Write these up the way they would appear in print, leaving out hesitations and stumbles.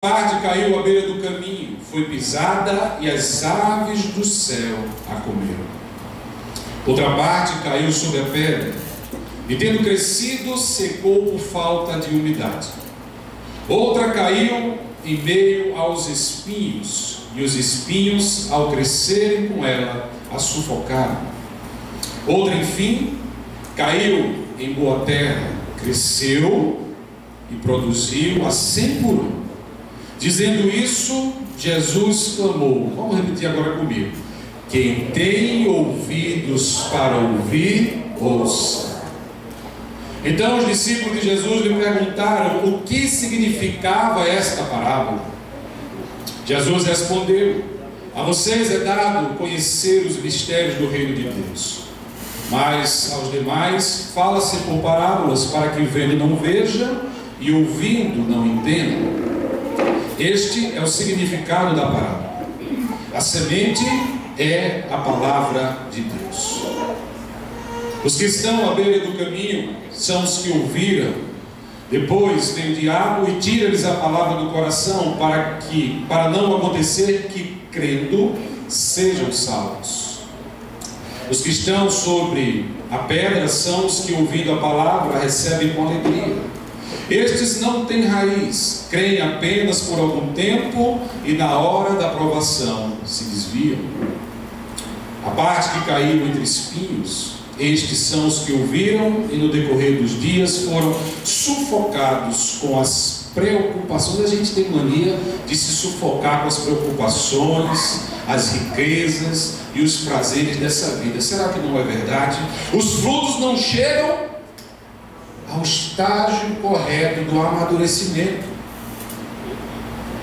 parte caiu à beira do caminho, foi pisada e as aves do céu a comeram. Outra parte caiu sobre a pedra e, tendo crescido, secou por falta de umidade. Outra caiu em meio aos espinhos, e os espinhos, ao crescerem com ela, a sufocaram. Outra, enfim, caiu em boa terra, cresceu e produziu a 100 por um. Dizendo isso, Jesus clamou. Vamos repetir agora comigo. Quem tem ouvidos para ouvir, ouça. Então os discípulos de Jesus lhe perguntaram o que significava esta parábola. Jesus respondeu: a vocês é dado conhecer os mistérios do reino de Deus, mas aos demais fala-se por parábolas, para que vendo não vejam e ouvindo não entendam. Este é o significado da parábola. A semente é a palavra de Deus. Os que estão à beira do caminho são os que ouviram. Depois vem o diabo e tira-lhes a palavra do coração, para não acontecer que, crendo, sejam salvos. Os que estão sobre a pedra são os que, ouvindo a palavra, recebem com alegria. Estes não têm raiz, creem apenas por algum tempo e na hora da provação se desviam. A parte que caiu entre espinhos, estes são os que ouviram e no decorrer dos dias foram sufocados com as preocupações. A gente tem mania de se sufocar com as preocupações, as riquezas e os prazeres dessa vida. Será que não é verdade? Os frutos não chegam ao estágio correto do amadurecimento.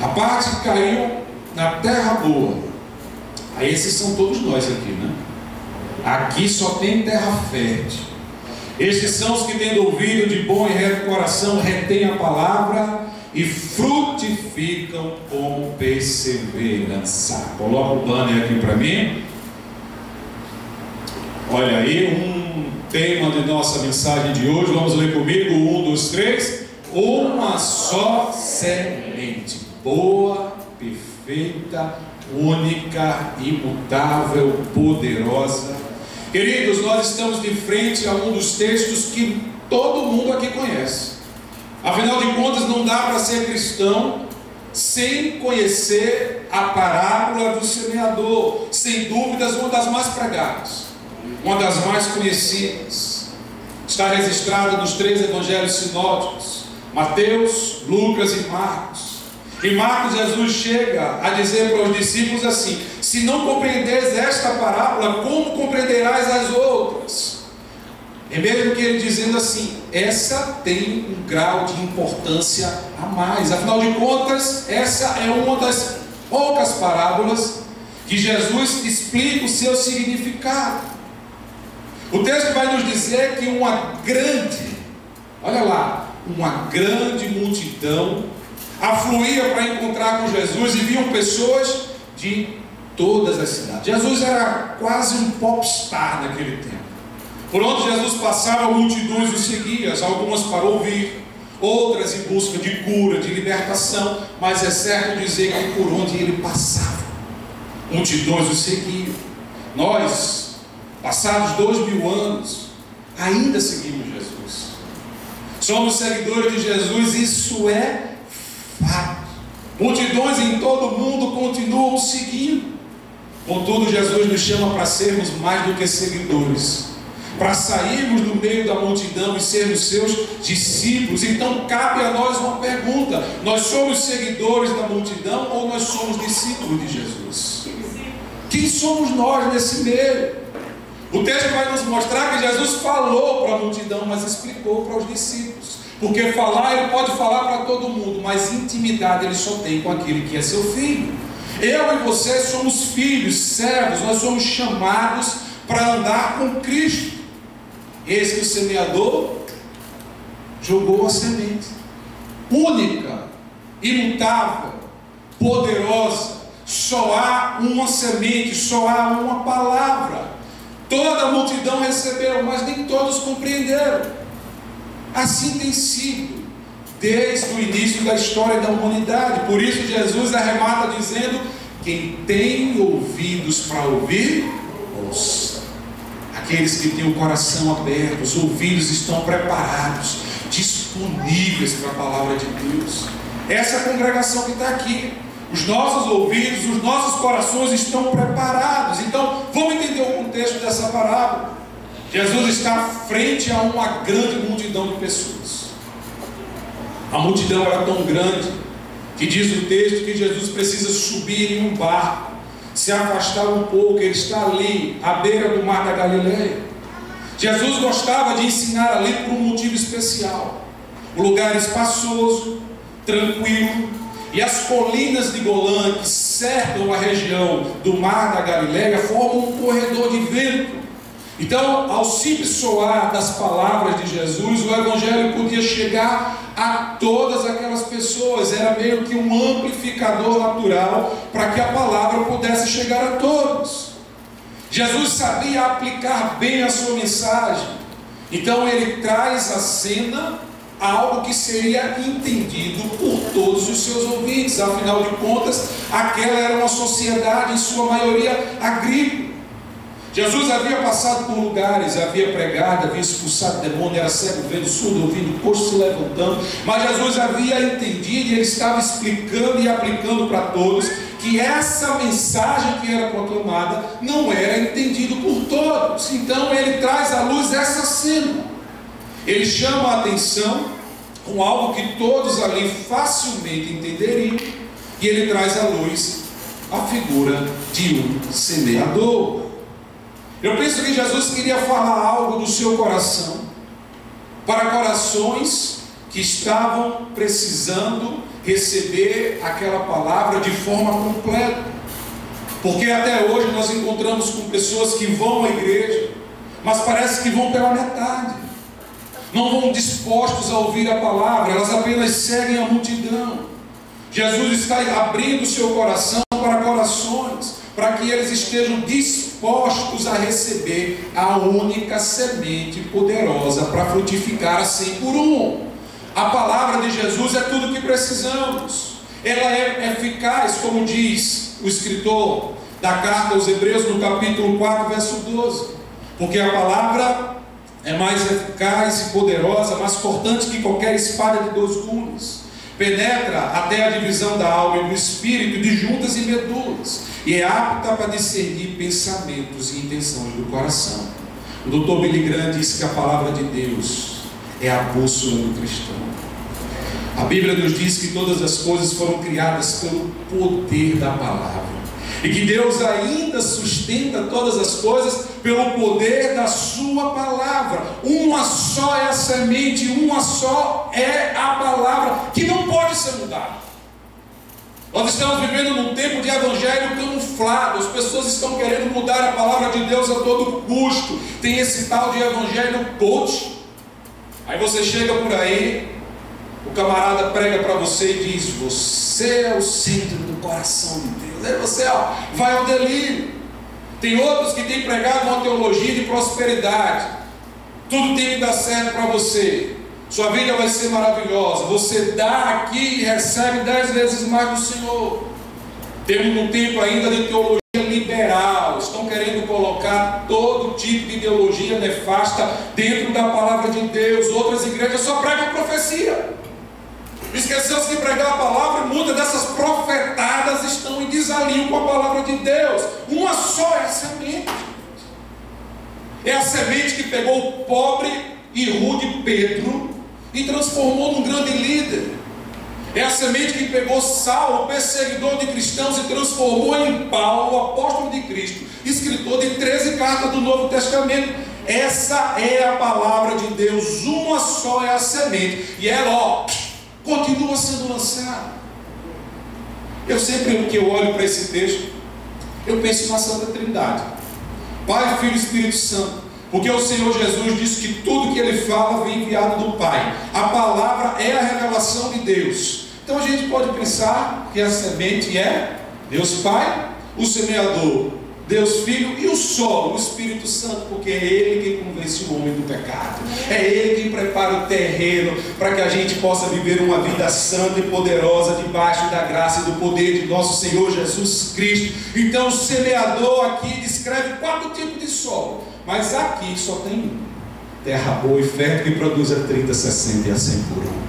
A parte que caiu na terra boa, aí esses são todos nós aqui, né? Aqui só tem terra fértil. Estes são os que, tendo ouvido de bom e reto coração, retêm a palavra e frutificam com perseverança. Coloca o banner aqui para mim. Olha aí, tema de nossa mensagem de hoje. Vamos ler comigo. 1, 2, 3. Uma só semente, boa, perfeita, única, imutável, poderosa. Queridos, nós estamos de frente a um dos textos que todo mundo aqui conhece. Afinal de contas, não dá para ser cristão sem conhecer a parábola do semeador. Sem dúvidas, uma das mais pregadas, uma das mais conhecidas. Está registrada nos 3 evangelhos sinóticos: Mateus, Lucas e Marcos. Em Marcos, Jesus chega a dizer para os discípulos assim: se não compreenderes esta parábola, como compreenderás as outras? É mesmo que ele dizendo assim, essa tem um grau de importância a mais. Afinal de contas, essa é uma das poucas parábolas que Jesus explica o seu significado. O texto vai nos dizer que uma grande multidão afluía para encontrar com Jesus, e viam pessoas de todas as cidades. Jesus era quase um popstar naquele tempo. Por onde Jesus passava, multidões o seguiam, algumas para ouvir, outras em busca de cura, de libertação, mas é certo dizer que por onde ele passava, multidões o seguiam. Nós, passados 2000 anos, ainda seguimos Jesus. Somos seguidores de Jesus, isso é fato. Multidões em todo o mundo continuam o seguindo. Contudo, Jesus nos chama para sermos mais do que seguidores, para sairmos do meio da multidão e sermos seus discípulos. Então cabe a nós uma pergunta: nós somos seguidores da multidão ou nós somos discípulos de Jesus? Quem somos nós nesse meio? O texto vai nos mostrar que Jesus falou para a multidão, mas explicou para os discípulos. Porque falar, ele pode falar para todo mundo, mas intimidade ele só tem com aquele que é seu filho. Eu e você somos filhos, servos, nós somos chamados para andar com Cristo. Eis que o semeador jogou a semente, única, imutável, poderosa. Só há uma semente, só há uma palavra. Toda a multidão recebeu, mas nem todos compreenderam. Assim tem sido desde o início da história da humanidade. Por isso Jesus arremata dizendo: quem tem ouvidos para ouvir, ouça. Aqueles que têm o coração aberto, os ouvidos estão preparados, disponíveis para a palavra de Deus. Essa é a congregação que está aqui. Os nossos ouvidos, os nossos corações estão preparados. Então, vamos entender o contexto dessa parábola. Jesus está frente a uma grande multidão de pessoas. A multidão era tão grande que diz o texto que Jesus precisa subir em um barco, se afastar um pouco. Ele está ali, à beira do mar da Galileia. Jesus gostava de ensinar ali por um motivo especial. O lugar espaçoso, tranquilo, e as colinas de Golã que cercam a região do mar da Galileia formam um corredor de vento. Então, ao simples soar das palavras de Jesus, o Evangelho podia chegar a todas aquelas pessoas. Era meio que um amplificador natural para que a palavra pudesse chegar a todos. Jesus sabia aplicar bem a sua mensagem. Então ele traz à cena algo que seria entendido por todos os seus ouvintes. Afinal de contas, aquela era uma sociedade, em sua maioria, agrícola. Jesus havia passado por lugares, havia pregado, havia expulsado demônio, era cego, vendo, surdo, ouvindo, coxo se levantando. Mas Jesus havia entendido e ele estava explicando e aplicando para todos que essa mensagem que era proclamada não era entendida por todos. Então ele traz à luz essa cena. Ele chama a atenção com algo que todos ali facilmente entenderiam, e ele traz à luz a figura de um semeador. Eu penso que Jesus queria falar algo do seu coração para corações que estavam precisando receber aquela palavra de forma completa. Porque até hoje nós encontramos com pessoas que vão à igreja, mas parece que vão pela metade. Não vão dispostos a ouvir a palavra, elas apenas seguem a multidão. Jesus está abrindo o seu coração para corações, para que eles estejam dispostos a receber a única semente poderosa para frutificar a 100 por 1. A palavra de Jesus é tudo o que precisamos. Ela é eficaz, como diz o escritor da carta aos Hebreus, no capítulo 4, verso 12. Porque a palavra é mais eficaz e poderosa, mais cortante que qualquer espada de 2 gumes. Penetra até a divisão da alma e do espírito, de juntas e medulas, e é apta para discernir pensamentos e intenções do coração. O Dr. Billy Graham diz que a palavra de Deus é a bússola do cristão. A Bíblia nos diz que todas as coisas foram criadas pelo poder da palavra, e que Deus ainda sustenta todas as coisas pelo poder da sua palavra. Uma só é a semente, uma só é a palavra, que não pode ser mudada. Nós estamos vivendo num tempo de evangelho camuflado. As pessoas estão querendo mudar a palavra de Deus a todo custo. Tem esse tal de evangelho coach. Aí você chega por aí, o camarada prega para você e diz: você é o centro do coração de Deus. Aí você vai ao delírio. Tem outros que têm pregado uma teologia de prosperidade. Tudo tem que dar certo para você. Sua vida vai ser maravilhosa. Você dá aqui e recebe 10 vezes mais do Senhor. Temos um tempo ainda de teologia liberal. Estão querendo colocar todo tipo de ideologia nefasta dentro da palavra de Deus. Outras igrejas só pregam profecia. Esqueceu-se de pregar a palavra, e muitas dessas profetadas estão em desalinho com a palavra de Deus. Uma só é a semente. É a semente que pegou o pobre e rude Pedro e transformou num grande líder. É a semente que pegou Saulo, perseguidor de cristãos, e transformou em Paulo, o apóstolo de Cristo, escritor de 13 cartas do Novo Testamento. Essa é a palavra de Deus. Uma só é a semente, e ela continua sendo lançada. Eu sempre que eu olho para esse texto, eu penso na Santa Trindade, Pai, Filho e Espírito Santo. Porque o Senhor Jesus disse que tudo que Ele fala vem enviado do Pai. A palavra é a revelação de Deus. Então a gente pode pensar que a semente é Deus Pai, o semeador Deus Filho, e o solo, o Espírito Santo, porque é Ele quem convence o homem do pecado, é Ele quem prepara o terreno para que a gente possa viver uma vida santa e poderosa debaixo da graça e do poder de nosso Senhor Jesus Cristo. Então o semeador aqui descreve 4 tipos de solo, mas aqui só tem um: terra boa e fértil que produz a 30, 60 e a 100 por um.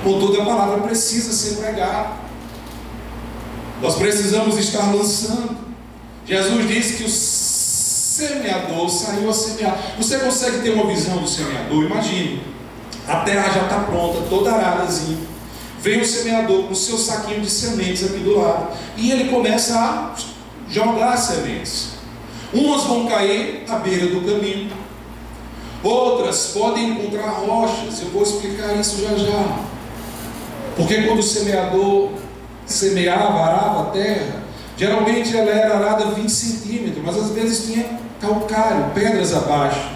Contudo, a palavra precisa ser pregada, nós precisamos estar lançando. Jesus disse que o semeador saiu a semear. Você consegue ter uma visão do semeador? Imagine, a terra já está pronta, toda aradazinha. Vem o semeador com o seu saquinho de sementes aqui do lado, e ele começa a jogar as sementes. Umas vão cair à beira do caminho, outras podem encontrar rochas. Eu vou explicar isso já já. Porque quando o semeador semeava, arava a terra, geralmente ela era arada 20 centímetros, mas às vezes tinha calcário, pedras abaixo.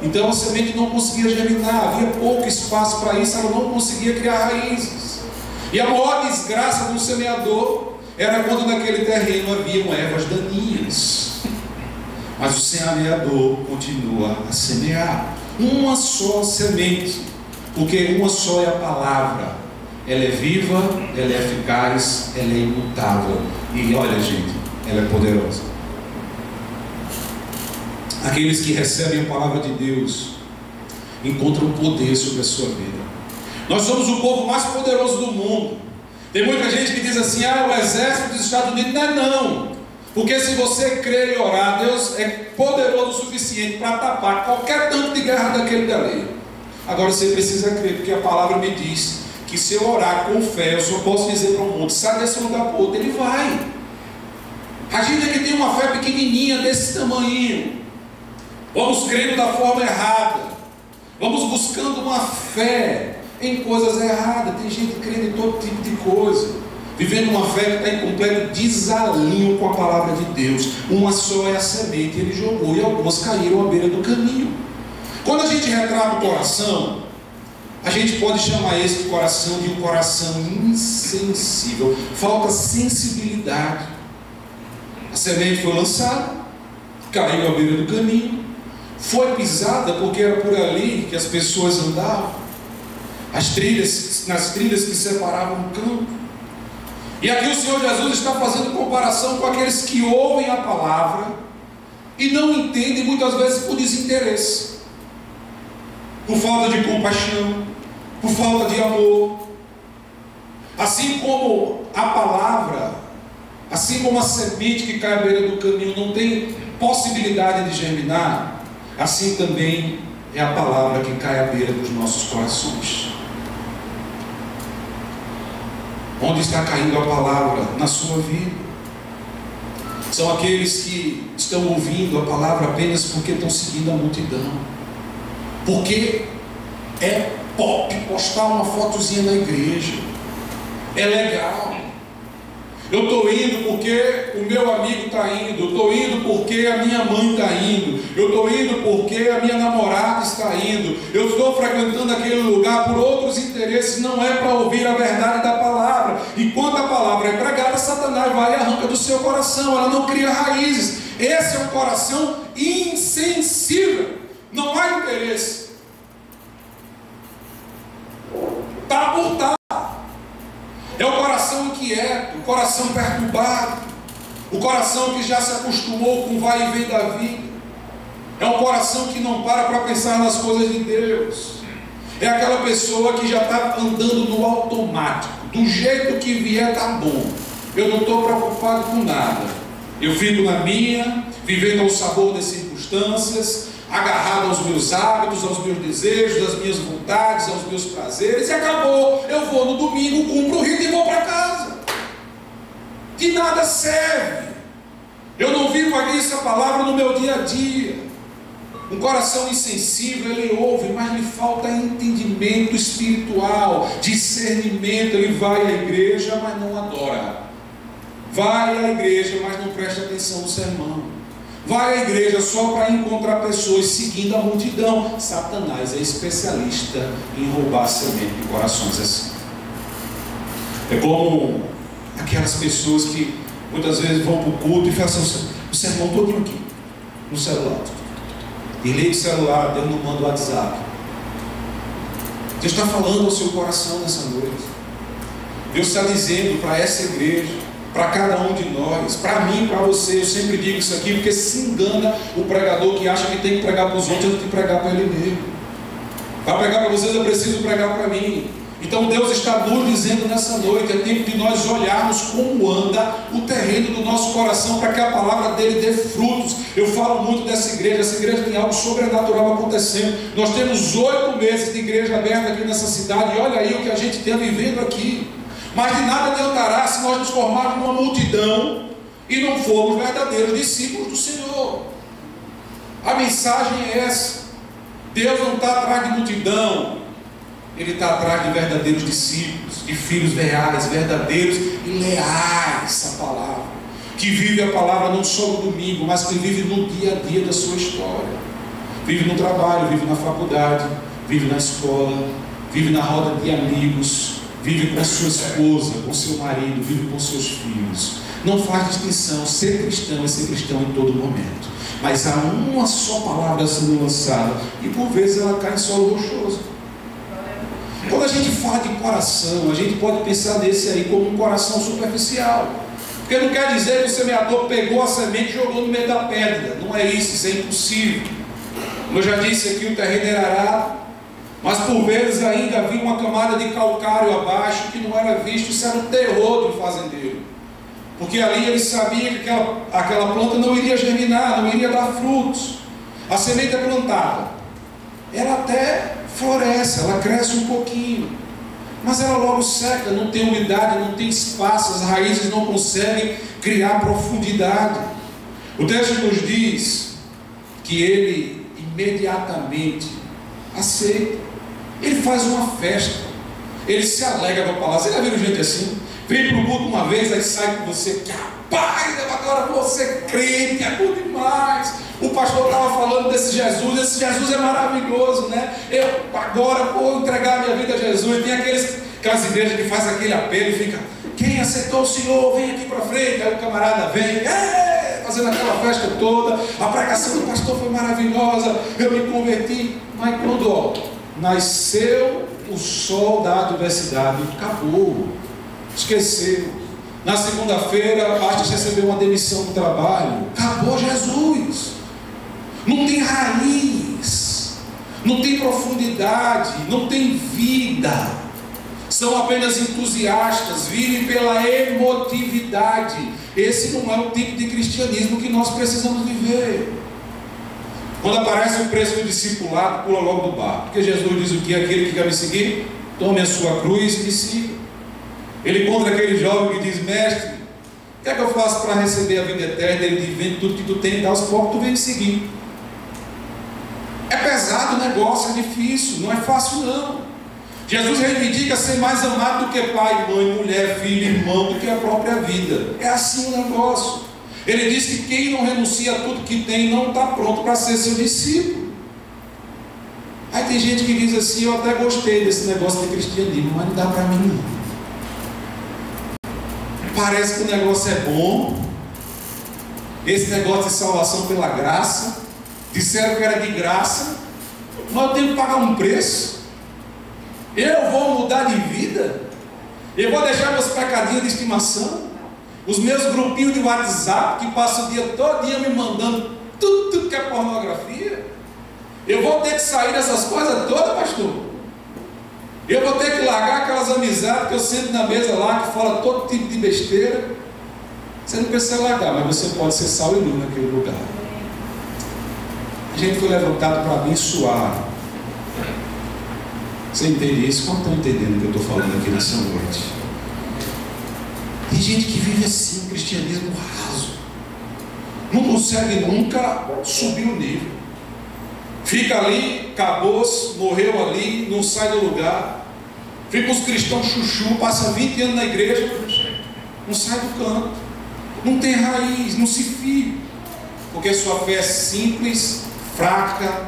Então a semente não conseguia germinar, havia pouco espaço para isso, ela não conseguia criar raízes. E a maior desgraça do semeador era quando naquele terreno haviam ervas daninhas. Mas o semeador continua a semear uma só semente, porque uma só é a palavra. Ela é viva, ela é eficaz, ela é imutável. E olha, gente, ela é poderosa. Aqueles que recebem a palavra de Deus encontram poder sobre a sua vida. Nós somos o povo mais poderoso do mundo. Tem muita gente que diz assim: o exército dos Estados Unidos. Não. Porque se você crer e orar, Deus é poderoso o suficiente para tapar qualquer tanto de guerra daquele dali. Agora você precisa crer, porque a palavra me diz que se eu orar com fé, eu só posso dizer para um monte: sai desse lugar para o outro, ele vai. A gente aqui tem uma fé pequenininha desse tamanho. Vamos crendo da forma errada, vamos buscando uma fé em coisas erradas. Tem gente crendo em todo tipo de coisa, vivendo uma fé que está em completo desalinho com a palavra de Deus. Uma só é a semente, ele jogou, e algumas caíram à beira do caminho. Quando a gente retrata o coração, a gente pode chamar esse coração de um coração insensível. Falta sensibilidade. A semente foi lançada, caiu à beira do caminho, foi pisada, porque era por ali que as pessoas andavam, nas trilhas que separavam o campo. E aqui o Senhor Jesus está fazendo comparação com aqueles que ouvem a palavra e não entendem, muitas vezes por desinteresse, por falta de compaixão, por falta de amor. Assim como a palavra, assim como a semente que cai à beira do caminho não tem possibilidade de germinar, assim também é a palavra que cai à beira dos nossos corações. Onde está caindo a palavra na sua vida? São aqueles que estão ouvindo a palavra apenas porque estão seguindo a multidão, porque é pop postar uma fotozinha na igreja, é legal. Eu estou indo porque o meu amigo está indo, eu estou indo porque a minha mãe está indo, eu estou indo porque a minha namorada está indo, eu estou frequentando aquele lugar por outros interesses, não é para ouvir a verdade da palavra. Enquanto a palavra é pregada, Satanás vai e arranca do seu coração, ela não cria raízes. Esse é um coração insensível, não há interesse, está por estar. É o coração inquieto, o coração perturbado, o coração que já se acostumou com o vai e vem da vida. É um coração que não para pensar nas coisas de Deus. É aquela pessoa que já está andando no automático, do jeito que vier está bom. Eu não estou preocupado com nada, eu fico na minha, vivendo ao sabor das circunstâncias, agarrado aos meus hábitos, aos meus desejos, às minhas vontades, aos meus prazeres, e acabou. Eu vou no domingo, cumpro o rito e vou para casa. De nada serve. Eu não vivo aqui essa palavra no meu dia a dia. Um coração insensível, ele ouve, mas lhe falta entendimento espiritual, discernimento. Ele vai à igreja, mas não adora. Vai à igreja, mas não presta atenção no sermão. Vai à igreja só para encontrar pessoas seguindo a multidão. Satanás é especialista em roubar a semente de corações assim. É como aquelas pessoas que muitas vezes vão para o culto e falam assim: o sermão todo aqui, no celular. E liga o celular, Deus não manda o WhatsApp. Deus está falando ao seu coração nessa noite. Deus está dizendo para essa igreja, para cada um de nós, para mim, para você. Eu sempre digo isso aqui, porque se engana o pregador que acha que tem que pregar para os outros, eu tenho que pregar para ele mesmo. Para pregar para vocês, eu preciso pregar para mim. Então Deus está nos dizendo nessa noite, é tempo de nós olharmos como anda o terreno do nosso coração, para que a palavra dele dê frutos. Eu falo muito dessa igreja, essa igreja tem algo sobrenatural acontecendo. Nós temos 8 meses de igreja aberta aqui nessa cidade, e olha aí o que a gente tem vivendo aqui. Mas de nada adiantará se nós nos formarmos numa multidão e não formos verdadeiros discípulos do Senhor. A mensagem é essa. Deus não está atrás de multidão, Ele está atrás de verdadeiros discípulos, de filhos reais, verdadeiros e leais à palavra, que vive a palavra não só no domingo, mas que vive no dia a dia da sua história, vive no trabalho, vive na faculdade, vive na escola, vive na roda de amigos, vive com sua esposa, com seu marido, vive com seus filhos. Não faz distinção. Ser cristão é ser cristão em todo momento. Mas há uma só palavra sendo lançada, e por vezes ela cai em solo rochoso. Quando a gente fala de coração, a gente pode pensar nesse aí como um coração superficial, porque não quer dizer que o semeador pegou a semente e jogou no meio da pedra. Não é isso, isso é impossível. Como eu já disse aqui, o terreno era arado, mas por vezes ainda havia uma camada de calcário abaixo que não era visto. Isso era o terror do fazendeiro, porque ali ele sabia que aquela planta não iria germinar, não iria dar frutos. A semente é plantada, ela até floresce, ela cresce um pouquinho, mas ela logo seca, não tem umidade, não tem espaço, as raízes não conseguem criar profundidade. O texto nos diz que ele imediatamente aceita, ele faz uma festa, ele se alegra com a palavra. Você já viu gente assim? Vem para o culto uma vez, aí sai com você, que rapaz, agora você é crente, é bom demais. O pastor estava falando desse Jesus, esse Jesus é maravilhoso, né? Eu agora vou entregar a minha vida a Jesus. Tem aquelas igrejas que fazem aquele apelo e fica, quem aceitou o Senhor, vem aqui para frente. Aí o camarada vem, fazendo aquela festa toda, a pregação do pastor foi maravilhosa, eu me converti. Mas quando nasceu o sol da adversidade, acabou, esqueceu. Na segunda-feira, basta receber uma demissão do trabalho, acabou Jesus. Não tem raiz, não tem profundidade, não tem vida. São apenas entusiastas, vivem pela emotividade. Esse não é o tipo de cristianismo que nós precisamos viver. Quando aparece o preço do discipulado, pula logo do barco, porque Jesus diz o que? Aquele que quer me seguir, tome a sua cruz e me siga. Ele encontra aquele jovem que diz, mestre, o que é que eu faço para receber a vida eterna? Ele diz, vende tudo que tu tem, dá aos pobres, tu vem me seguir. É pesado o negócio, é difícil, não é fácil não. Jesus reivindica ser mais amado do que pai, mãe, mulher, filho, irmão, do que a própria vida. É assim o negócio. Ele diz que quem não renuncia a tudo que tem não está pronto para ser seu discípulo. Aí tem gente que diz assim, eu até gostei desse negócio de cristianismo, mas não dá para mim não. Parece que o negócio é bom, esse negócio de salvação pela graça, disseram que era de graça, mas eu tenho que pagar um preço. Eu vou mudar de vida, eu vou deixar meus pecadinhos de estimação, os meus grupinhos de WhatsApp que passam o dia todo dia me mandando tudo que é pornografia. Eu vou ter que sair dessas coisas todas, pastor. Eu vou ter que largar aquelas amizades que eu sento na mesa lá, que fala todo tipo de besteira. Você não precisa largar, mas você pode ser sal e luz naquele lugar. A gente foi levantado para abençoar. Você entende isso? Como estão entendendo o que eu estou falando aqui nessa noite? Tem gente que vive assim, um cristianismo raso, não consegue nunca subir o nível, fica ali, acabou, morreu ali, não sai do lugar, fica os cristãos chuchu, passa 20 anos na igreja, não sai do canto, não tem raiz, não se fia, porque sua fé é simples, fraca,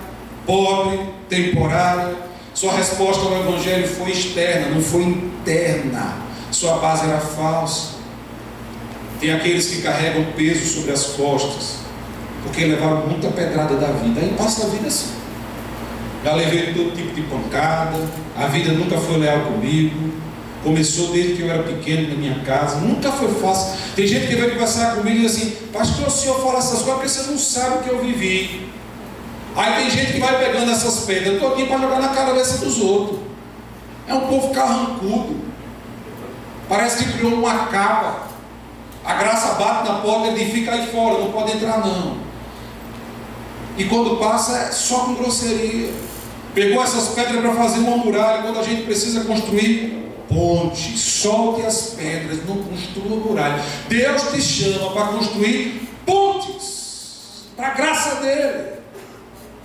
pobre, temporária. Sua resposta ao evangelho foi externa, não foi interna. Sua base era falsa. Tem aqueles que carregam peso sobre as costas, porque levaram muita pedrada da vida. Aí passa a vida assim. Já levei todo tipo de pancada, a vida nunca foi leal comigo. Começou desde que eu era pequeno na minha casa, nunca foi fácil. Tem gente que vem conversar comigo e diz assim: pastor, o senhor fala essas coisas porque você não sabe o que eu vivi. Aí tem gente que vai pegando essas pedras, eu estou aqui para jogar na cabeça dos outros. É um povo carrancudo, parece que criou uma capa. A graça bate na porta, ele fica aí fora, não pode entrar não. E quando passa é só com grosseria. Pegou essas pedras para fazer uma muralha, quando a gente precisa construir ponte. Solte as pedras, não construa muralha. Deus te chama para construir pontes, para a graça dele.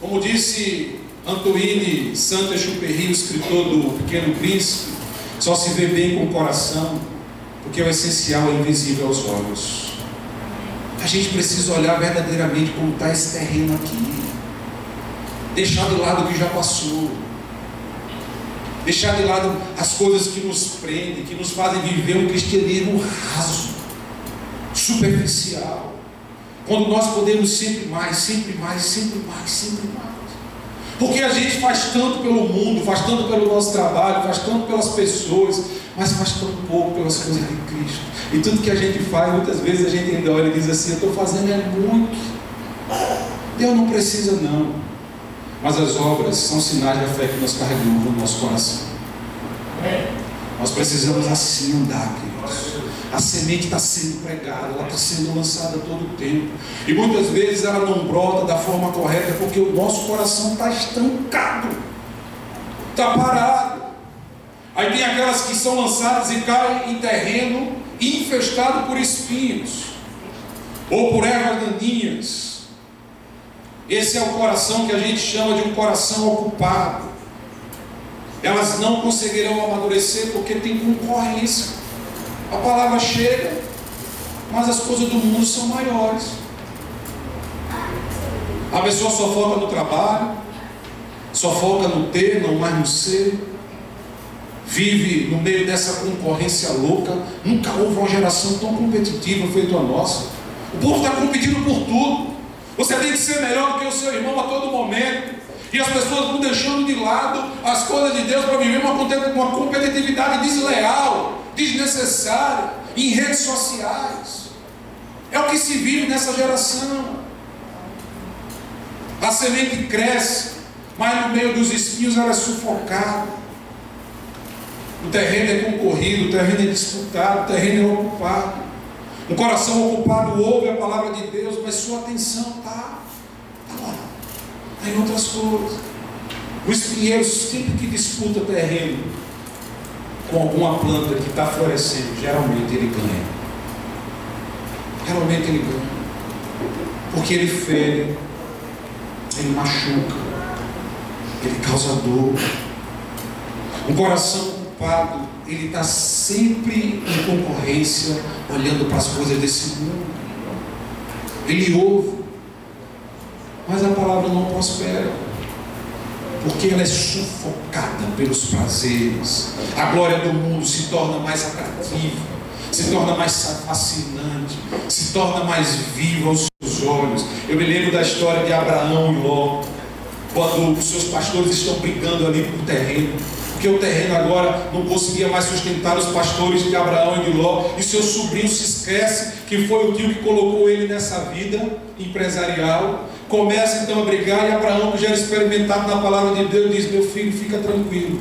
Como disse Antoine Saint-Exupéry, o escritor do Pequeno Príncipe, só se vê bem com o coração, porque o essencial é invisível aos olhos. A gente precisa olhar verdadeiramente como está esse terreno aqui, deixar de lado o que já passou, deixar de lado as coisas que nos prendem, que nos fazem viver um cristianismo raso, superficial, quando nós podemos sempre mais, sempre mais, sempre mais, sempre mais. Porque a gente faz tanto pelo mundo, faz tanto pelo nosso trabalho, faz tanto pelas pessoas, mas faz tão pouco pelas coisas de Cristo. E tudo que a gente faz, muitas vezes a gente ainda olha e diz assim: eu estou fazendo é muito, Deus não precisa não. Mas as obras são sinais da fé que nós carregamos no nosso coração. Nós precisamos assim andar, queridos. A semente está sendo pregada, ela está sendo lançada todo o tempo. E muitas vezes ela não brota da forma correta, porque o nosso coração está estancado, está parado. Aí tem aquelas que são lançadas e caem em terreno infestado por espinhos, ou por ervas daninhas. Esse é o coração que a gente chama de um coração ocupado. Elas não conseguirão amadurecer porque tem concorrência. A palavra chega, mas as coisas do mundo são maiores. A pessoa só foca no trabalho, só foca no ter, não mais no ser. Vive no meio dessa concorrência louca. Nunca houve uma geração tão competitiva feito a nossa. O povo está competindo por tudo. Você tem que ser melhor do que o seu irmão a todo momento. E as pessoas vão deixando de lado as coisas de Deus para viver uma competitividade desleal, desnecessária, em redes sociais. É o que se vive nessa geração. A semente cresce, mas no meio dos espinhos ela é sufocada. O terreno é concorrido, o terreno é disputado, o terreno é ocupado. Um coração ocupado ouve a palavra de Deus, mas sua atenção está lá, está em outras coisas. O espinheiro sempre que disputa terreno com alguma planta que está florescendo, geralmente ele ganha. Geralmente ele ganha. Porque ele fere, ele machuca, ele causa dor. Um coração ocupado, ele está sempre em concorrência, olhando para as coisas desse mundo. Ele ouve, mas a palavra não prospera, porque ela é sufocada pelos prazeres. A glória do mundo se torna mais atrativa, se torna mais fascinante, se torna mais viva aos seus olhos. Eu me lembro da história de Abraão e Ló, quando os seus pastores estão brigando ali por terreno, porque o terreno agora não conseguia mais sustentar os pastores de Abraão e de Ló, e seu sobrinho se esquece que foi o tio que colocou ele nessa vida empresarial. Começa então a brigar, e Abraão, que já era experimentado na palavra de Deus, diz: meu filho, fica tranquilo,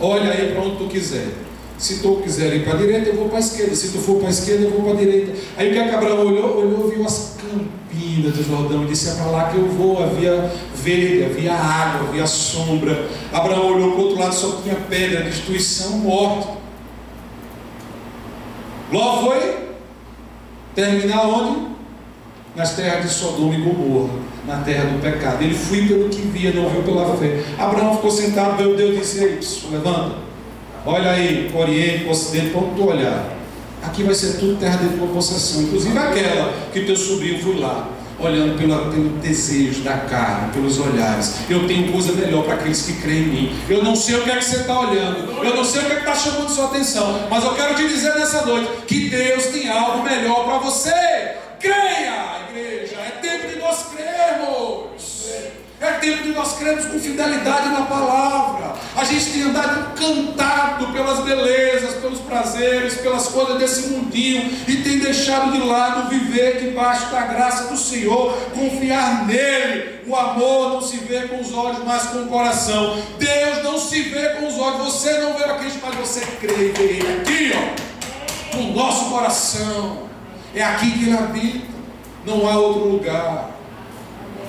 olha aí para onde tu quiser. Se tu quiser ir para a direita, eu vou para a esquerda. Se tu for para a esquerda, eu vou para a direita. Aí o que Abraão olhou, viu as campinas do Jordão e disse: é para lá que eu vou. Havia verde, havia água, havia sombra. Abraão olhou para o outro lado, só tinha pedra, destruição, morte. Ló foi terminar onde? Nas terras de Sodoma e Gomorra, na terra do pecado. Ele foi pelo que via, não viu pela fé. Abraão ficou sentado, veio Deus e disse: ei, levanta, olha aí para o Oriente, para o Ocidente, para onde tu olhar. Aqui vai ser tudo terra de tua possessão, inclusive aquela que teu sobrinho foi lá, olhando pelo desejo da carne, pelos olhares. Eu tenho coisa melhor para aqueles que creem em mim. Eu não sei o que é que você está olhando, eu não sei o que é que está chamando sua atenção, mas eu quero te dizer nessa noite que Deus tem algo melhor para você. tempo de nós crermos com fidelidade na palavra. A gente tem andado encantado pelas belezas, pelos prazeres, pelas coisas desse mundinho, e tem deixado de lado viver debaixo da graça do Senhor, confiar nele. O amor não se vê com os olhos, mas com o coração. Deus não se vê com os olhos. Você não vê a Cristo, mas você crê e vê Ele aqui, ó, no nosso coração. É aqui que Ele habita. Não há outro lugar.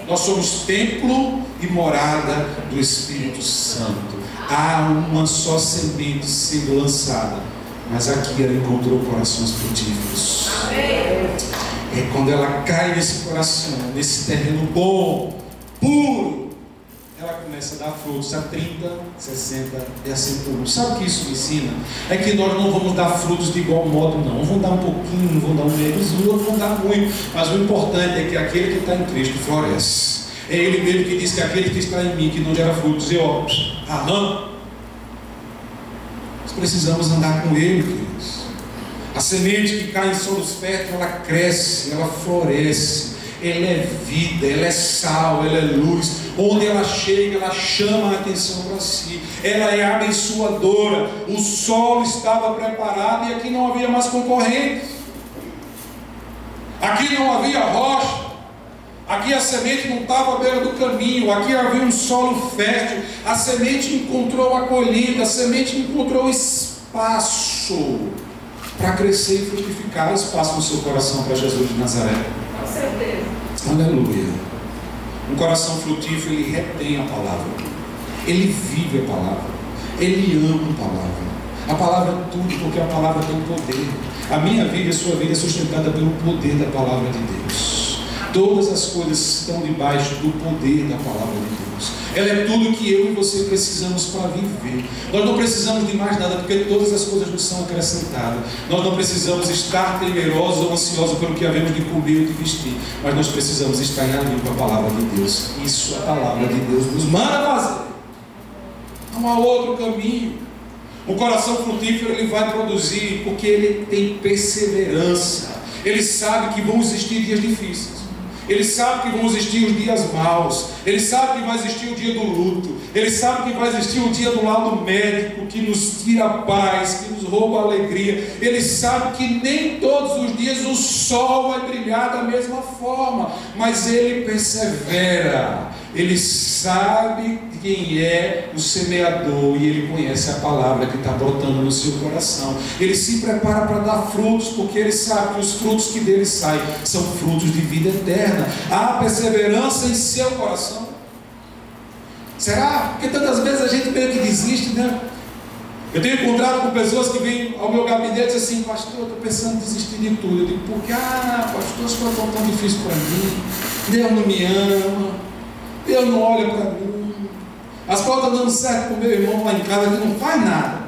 Nós somos templo e morada do Espírito Santo. Há uma só semente sendo lançada, mas aqui ela encontrou corações frutíferos. É quando ela cai nesse coração, nesse terreno bom, puro, ela começa a dar frutos a 30, 60 e assim por um. Sabe o que isso me ensina? É que nós não vamos dar frutos de igual modo, não. Vamos dar um pouquinho, vamos dar um meiozinho, outros vão dar muito. Mas o importante é que aquele que está em Cristo floresce. É Ele mesmo que diz que aquele que está em mim, que não gera frutos, eu arranco. Nós precisamos andar com Ele, queridos. A semente que cai em solos férteis, ela cresce, ela floresce. Ela é vida, ela é sal, ela é luz. Onde ela chega, ela chama a atenção para si. Ela é abençoadora. O solo estava preparado e aqui não havia mais concorrentes. Aqui não havia rocha. Aqui a semente não estava à beira do caminho. Aqui havia um solo fértil. A semente encontrou acolhida. A semente encontrou espaço para crescer e frutificar. Espaço no seu coração para Jesus de Nazaré. Com certeza. Aleluia. Um coração frutífero, ele retém a palavra, ele vive a palavra, ele ama a palavra. A palavra é tudo, porque a palavra tem poder. A minha vida e a sua vida é sustentada pelo poder da palavra de Deus. Todas as coisas estão debaixo do poder da palavra de Deus. Ela é tudo que eu e você precisamos para viver. Nós não precisamos de mais nada, porque todas as coisas nos são acrescentadas. Nós não precisamos estar temerosos ou ansiosos pelo que havemos de comer ou de vestir, mas nós precisamos estar em alinho com a palavra de Deus. Isso a palavra de Deus nos manda fazer. Não há outro caminho. O coração frutífero ele vai produzir porque ele tem perseverança. Ele sabe que vão existir dias difíceis. Ele sabe que vão existir os dias maus. Ele sabe que vai existir o dia do luto. Ele sabe que vai existir o dia do lado médico, que nos tira a paz, que nos rouba a alegria. Ele sabe que nem todos os dias o sol vai brilhar da mesma forma, mas ele persevera. Ele sabe quem é o semeador e ele conhece a palavra que está brotando no seu coração. Ele se prepara para dar frutos, porque ele sabe que os frutos que dele saem são frutos de vida eterna. Há perseverança em seu coração. Será? Porque tantas vezes a gente meio que desiste, né? Eu tenho encontrado com pessoas que vêm ao meu gabinete e dizem assim: pastor, eu estou pensando em desistir de tudo. Eu digo: por que? Pastor, as coisas estão tão difíceis para mim. Deus não me ama. Deus não olha para mim. As coisas estão dando certo com o meu irmão lá em casa que não faz nada.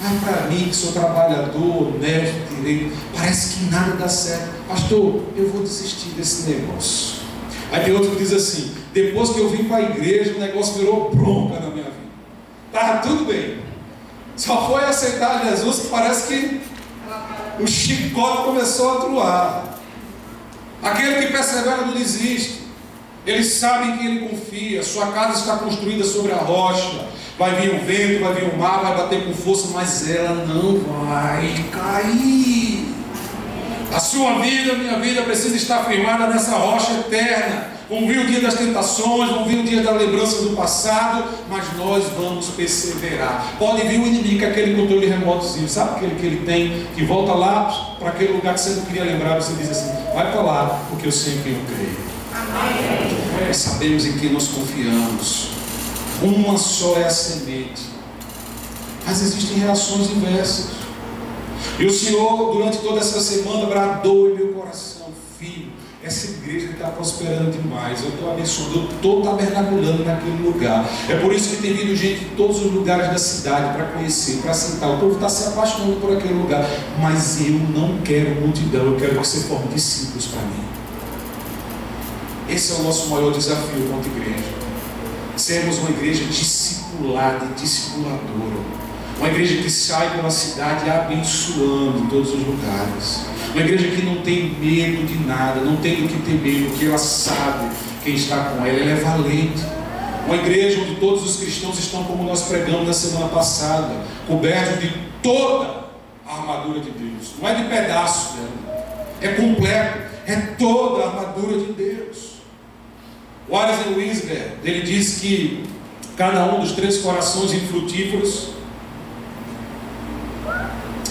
Mas para mim, que sou trabalhador, honesto, direito, parece que nada dá certo. Pastor, eu vou desistir desse negócio. Aí tem outro que diz assim: depois que eu vim para a igreja, o negócio virou bronca na minha vida. Estava tudo bem. Só foi aceitar Jesus que parece que o chicote começou a truar. Aquele que persevera não desiste. Eles sabem que ele confia. Sua casa está construída sobre a rocha. Vai vir o vento, vai vir o mar, vai bater com força, mas ela não vai cair. A sua vida, a minha vida precisa estar firmada nessa rocha eterna. Vão vir o dia das tentações, vão vir o dia da lembrança do passado, mas nós vamos perseverar. Pode vir o inimigo, aquele controle remotozinho, sabe aquele que ele tem, que volta lá para aquele lugar que você não queria lembrar, você diz assim: vai para lá, porque eu sei em quem eu creio. Amém. Sabemos em quem nós confiamos. Uma só é a semente, mas existem reações inversas. E o Senhor, durante toda essa semana, bradou em meu coração: filho, essa igreja está prosperando demais. Eu estou abençoando, eu estou tabernaculando naquele lugar. É por isso que tem vindo gente de todos os lugares da cidade para conhecer, para sentar. O povo está se apaixonando por aquele lugar. Mas eu não quero multidão, eu quero que você forme discípulos para mim. Esse é o nosso maior desafio quanto igreja. Sermos uma igreja discipulada e discipuladora. Uma igreja que sai pela cidade abençoando em todos os lugares. Uma igreja que não tem medo de nada, não tem do que ter medo, porque ela sabe quem está com ela, ela é valente. Uma igreja onde todos os cristãos estão, como nós pregamos na semana passada, cobertos de toda a armadura de Deus. Não é de pedaço dela, é completo, é toda a armadura de Deus. O Arsene Wiesberg, ele diz que cada um dos 3 corações infrutíferos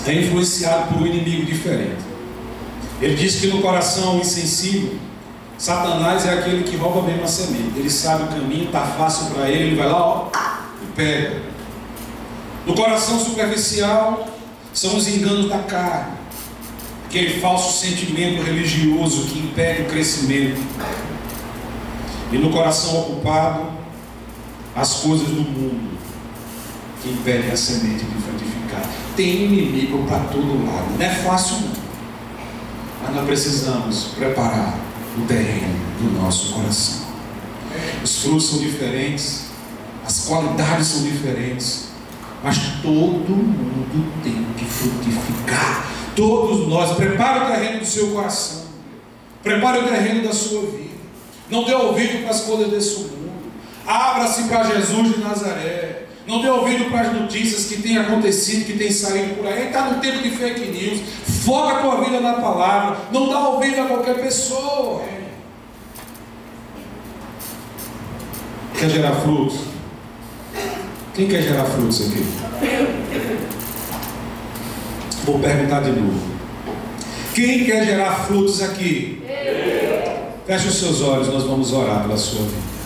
é influenciado por um inimigo diferente. Ele diz que no coração insensível, Satanás é aquele que rouba mesmo a semente. Ele sabe o caminho, está fácil para ele, ele vai lá, ó, e pega. No coração superficial, são os enganos da carne, aquele falso sentimento religioso que impede o crescimento. E no coração ocupado, as coisas do mundo que impedem a semente de frutificar. Tem inimigo para todo lado, não é fácil não, mas nós precisamos preparar o terreno do nosso coração. Os frutos são diferentes, as qualidades são diferentes, mas todo mundo tem que frutificar. Todos nós. Prepare o terreno do seu coração, prepare o terreno da sua vida. Não dê ouvido para as coisas desse mundo, abra-se para Jesus de Nazaré. Não dê ouvido para as notícias que têm acontecido, que têm saído por aí. Está no tempo de fake news. Foca a tua vida na palavra. Não dá ouvido a qualquer pessoa. Quer gerar frutos? Quem quer gerar frutos aqui? Vou perguntar de novo. Quem quer gerar frutos aqui? Feche os seus olhos, nós vamos orar pela sua vida.